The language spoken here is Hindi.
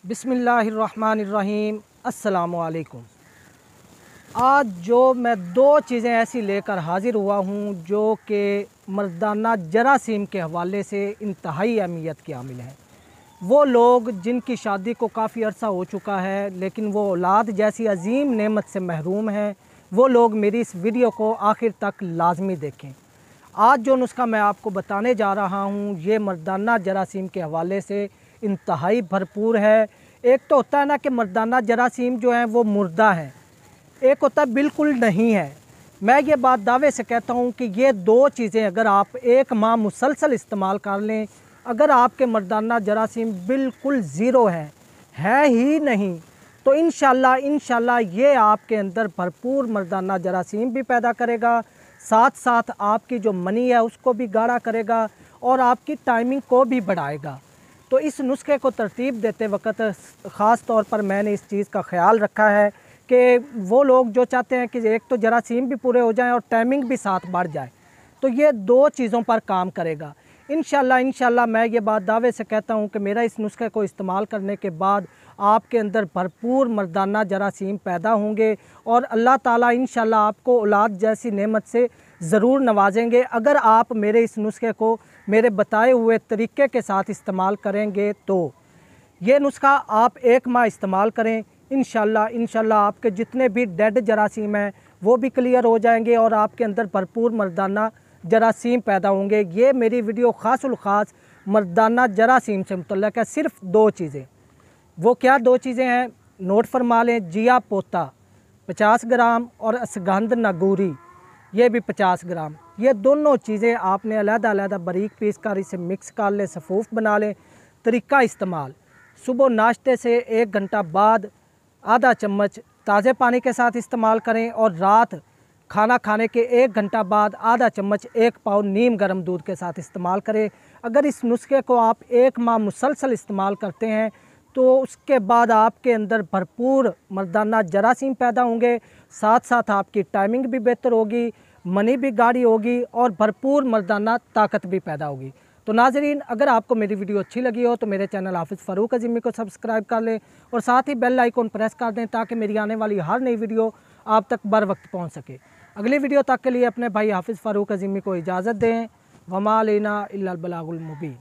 बिस्मिल्लाहिर्रहमानिर्रहीम। अस्सलामुअलैकुम। आज जो मैं दो चीज़ें ऐसी लेकर हाज़िर हुआ हूँ जो कि मर्दाना जरासीम के हवाले से इंतहाई अहमियत की हामिल हैं। वो लोग जिनकी शादी को काफ़ी अरसा हो चुका है लेकिन वो औलाद जैसी अजीम नेमत से महरूम हैं, वो लोग मेरी इस वीडियो को आखिर तक लाजमी देखें। आज जो नुस्खा मैं आपको बताने जा रहा हूँ ये मर्दाना जरासीम के हवाले से इंतहाई भरपूर है। एक तो होता है ना कि मर्दाना जरासीम जो हैं वो मुर्दा हैं, एक होता है बिल्कुल नहीं है। मैं ये बात दावे से कहता हूँ कि ये दो चीज़ें अगर आप एक माह मुसलसल इस्तेमाल कर लें, अगर आपके मर्दाना जरासीम बिल्कुल ज़ीरो है ही नहीं, तो इंशाल्लाह ये आपके अंदर भरपूर मर्दाना जरासीम भी पैदा करेगा, साथ साथ आपकी जो मनी है उसको भी गाढ़ा करेगा और आपकी टाइमिंग को भी बढ़ाएगा। तो इस नुस्खे को तरतीब देते वक्त ख़ास तौर पर मैंने इस चीज़ का ख्याल रखा है कि वो लोग जो चाहते हैं कि एक तो जरासीम भी पूरे हो जाएं और टाइमिंग भी साथ बढ़ जाए, तो ये दो चीज़ों पर काम करेगा। इंशाल्लाह मैं ये बात दावे से कहता हूँ कि मेरा इस नुस्खे को इस्तेमाल करने के बाद आपके अंदर भरपूर मर्दाना जरासीम पैदा होंगे और अल्लाह ताला इंशाल्लाह आपको औलाद जैसी नेमत से ज़रूर नवाजेंगे। अगर आप मेरे इस नुस्खे को मेरे बताए हुए तरीके के साथ इस्तेमाल करेंगे तो ये नुस्खा आप एक माह इस्तेमाल करें, इंशाल्लाह आपके जितने भी डेड जरासीम हैं वो भी क्लियर हो जाएंगे और आपके अंदर भरपूर मर्दाना जरासीम पैदा होंगे। ये मेरी वीडियो ख़ासुल ख़ास मर्दाना जरासीम से मुतल्लक़ है। सिर्फ दो चीज़ें, वो क्या दो चीज़ें हैं नोट फरमा लें। जिया पोता 50 ग्राम और असगंध नागूरी ये भी 50 ग्राम। ये दोनों चीज़ें आपने अलग-अलग बारीक पीस कर इसे मिक्स कर लें, सफ़ूफ बना लें। तरीका इस्तेमाल, सुबह नाश्ते से 1 घंटा बाद आधा चम्मच ताज़े पानी के साथ इस्तेमाल करें और रात खाना खाने के 1 घंटा बाद आधा चम्मच 1 पाव नीम गर्म दूध के साथ इस्तेमाल करें। अगर इस नुस्खे को आप एक माह मुसलसल इस्तेमाल करते हैं तो उसके बाद आपके अंदर भरपूर मर्दाना जरासीम पैदा होंगे, साथ साथ आपकी टाइमिंग भी बेहतर होगी, मनी भी गाढ़ी होगी और भरपूर मर्दाना ताकत भी पैदा होगी। तो नाज़रीन, अगर आपको मेरी वीडियो अच्छी लगी हो तो मेरे चैनल हाफिज़ फ़ारूक अज़ीमी को सब्सक्राइब कर लें और साथ ही बेल आइकन प्रेस कर दें ताकि मेरी आने वाली हर नई वीडियो आप तक बर वक्त पहुँच सके। अगली वीडियो तक के लिए अपने भाई हाफिज़ फ़ारूक अज़ीमी को इजाज़त दें। वमा अलैना इल्लल बलागुल मुबीन।